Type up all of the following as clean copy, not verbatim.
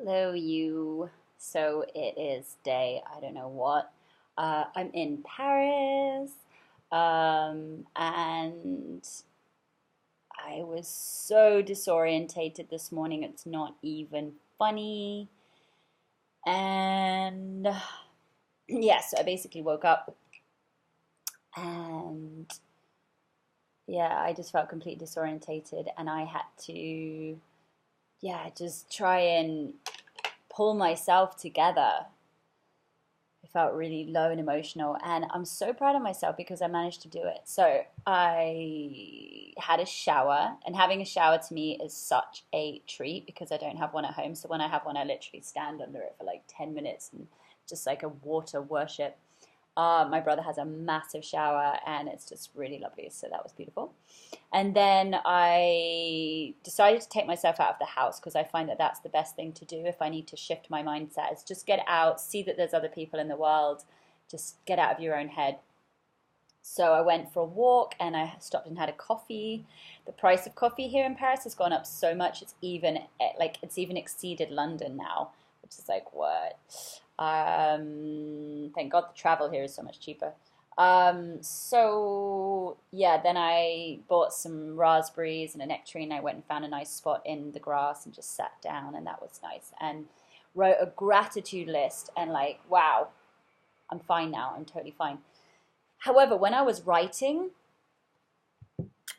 Hello, you. So it is day, I don't know what. I'm in Paris, and I was so disorientated this morning. It's not even funny. And yes, I basically woke up and yeah, I just felt completely disorientated, and I had to, yeah, just try and pull myself together. I felt really low and emotional, and I'm so proud of myself because I managed to do it. So I had a shower, and having a shower to me is such a treat because I don't have one at home. So when I have one, I literally stand under it for like 10 minutes and just like a water worship. My brother has a massive shower and it's just really lovely. So that was beautiful. And then I decided to take myself out of the house because I find that that's the best thing to do if I need to shift my mindset is just get out, see that there's other people in the world, just get out of your own head. So I went for a walk and I stopped and had a coffee. The price of coffee here in Paris has gone up so much it's even exceeded London now, which is like what? Thank God the travel here is so much cheaper. So yeah, then I bought some raspberries and a nectarine. I went and found a nice spot in the grass and just sat down, and that was nice. And wrote a gratitude list, and like, wow, I'm fine now. I'm totally fine. However, when I was writing,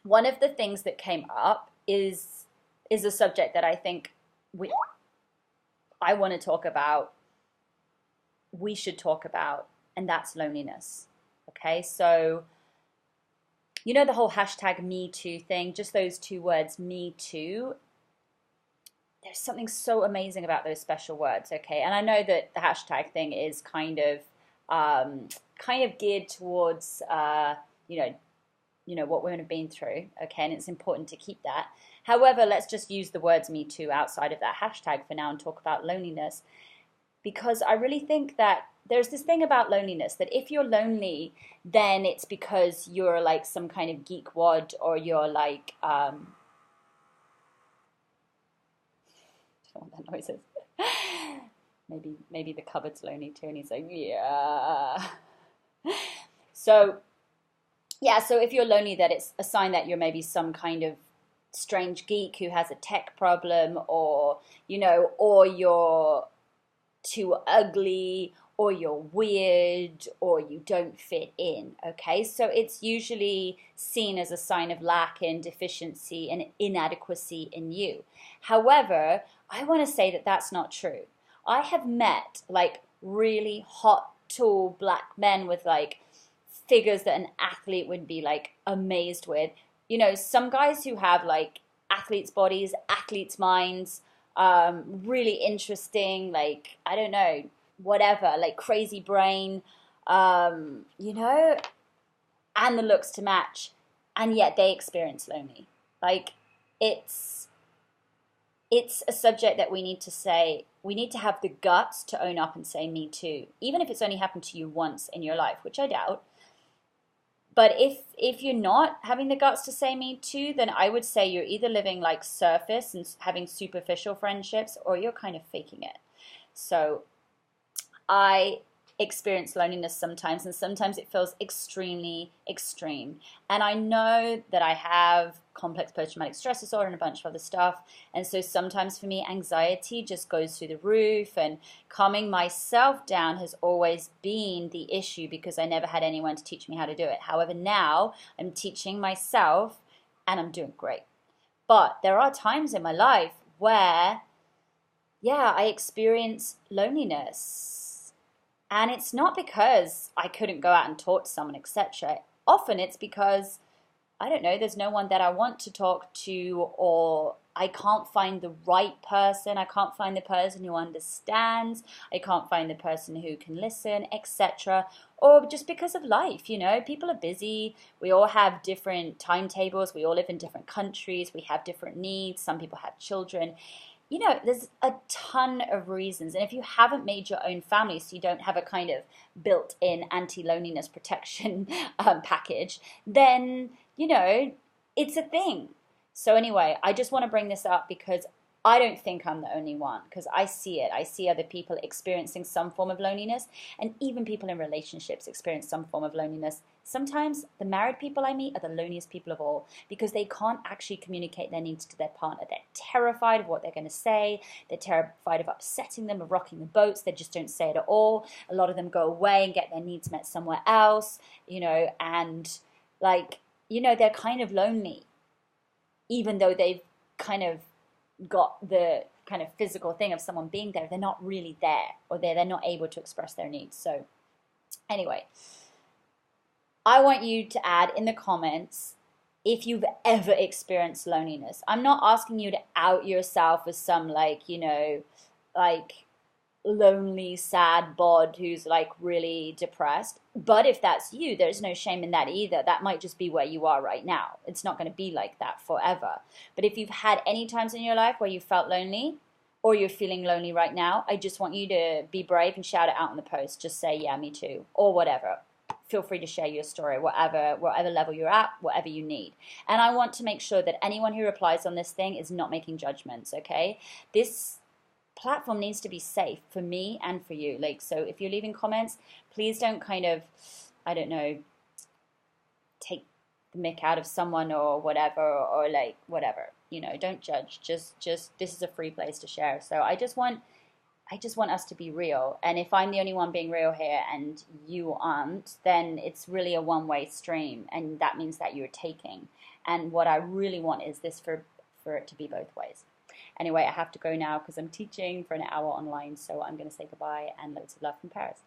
one of the things that came up is a subject that I think I want to talk about. We should talk about, and that's loneliness. Okay, so you know the whole hashtag Me Too thing, just those two words, Me Too. There's something so amazing about those special words, okay? And I know that the hashtag thing is kind of geared towards you know what women have been through, okay, and it's important to keep that. However, let's just use the words Me Too outside of that hashtag for now and talk about loneliness, because I really think that there's this thing about loneliness that if you're lonely, then it's because you're like some kind of geek wad, or you're like I don't know what that noise is. Maybe the cupboard's lonely too, and he's like, yeah. So yeah, so if you're lonely, that it's a sign that you're maybe some kind of strange geek who has a tech problem, or or you're too ugly, or you're weird, or you don't fit in, okay? So it's usually seen as a sign of lack and deficiency and inadequacy in you. However, I want to say that that's not true. I have met like really hot, tall black men with like figures that an athlete would be like amazed with. Some guys who have like athletes' bodies, athletes' minds, really interesting, like, I don't know, whatever, like crazy brain, you know, and the looks to match, and yet they experience lonely. Like, it's it's a subject that we need to have the guts to own up and say me too, even if it's only happened to you once in your life, which I doubt. But if you're not having the guts to say me too, then I would say you're either living like surface and having superficial friendships, or you're kind of faking it. So I experience loneliness sometimes, and sometimes it feels extremely extreme. And I know that I have complex post-traumatic stress disorder and a bunch of other stuff. And so sometimes for me, anxiety just goes through the roof, and calming myself down has always been the issue because I never had anyone to teach me how to do it. However, now I'm teaching myself and I'm doing great. But there are times in my life where, yeah, I experience loneliness. And it's not because I couldn't go out and talk to someone, etc. Often it's because, I don't know, there's no one that I want to talk to, or I can't find the right person. I can't find the person who understands. I can't find the person who can listen, etc. Or just because of life, people are busy. We all have different timetables. We all live in different countries. We have different needs. Some people have children. There's a ton of reasons. And if you haven't made your own family, so you don't have a kind of built-in anti-loneliness protection package, then, it's a thing. So anyway, I just want to bring this up because I don't think I'm the only one because I see it. I see other people experiencing some form of loneliness, and even people in relationships experience some form of loneliness. Sometimes the married people I meet are the loneliest people of all because they can't actually communicate their needs to their partner. They're terrified of what they're going to say. They're terrified of upsetting them, of rocking the boats. They just don't say it at all. A lot of them go away and get their needs met somewhere else, and like, they're kind of lonely, even though they've kind of got the kind of physical thing of someone being there. They're not really there, or they're not able to express their needs. So anyway, I want you to add in the comments if you've ever experienced loneliness. I'm not asking you to out yourself as some like lonely, sad bod who's like really depressed. But if that's you, there's no shame in that either. That might just be where you are right now. It's not going to be like that forever. But if you've had any times in your life where you felt lonely, or you're feeling lonely right now, I just want you to be brave and shout it out in the post. Just say, yeah, me too, or whatever. Feel free to share your story, whatever level you're at, whatever you need. And I want to make sure that anyone who replies on this thing is not making judgments, okay? This platform needs to be safe for me and for you. Like, so if you're leaving comments, please don't kind of, I don't know, take the mick out of someone or whatever, or like whatever. Don't judge. Just this is a free place to share. So I just want us to be real. And if I'm the only one being real here and you aren't, then it's really a one-way stream, and that means that you're taking. And what I really want is this for it to be both ways. Anyway, I have to go now because I'm teaching for an hour online, so I'm going to say goodbye and loads of love from Paris.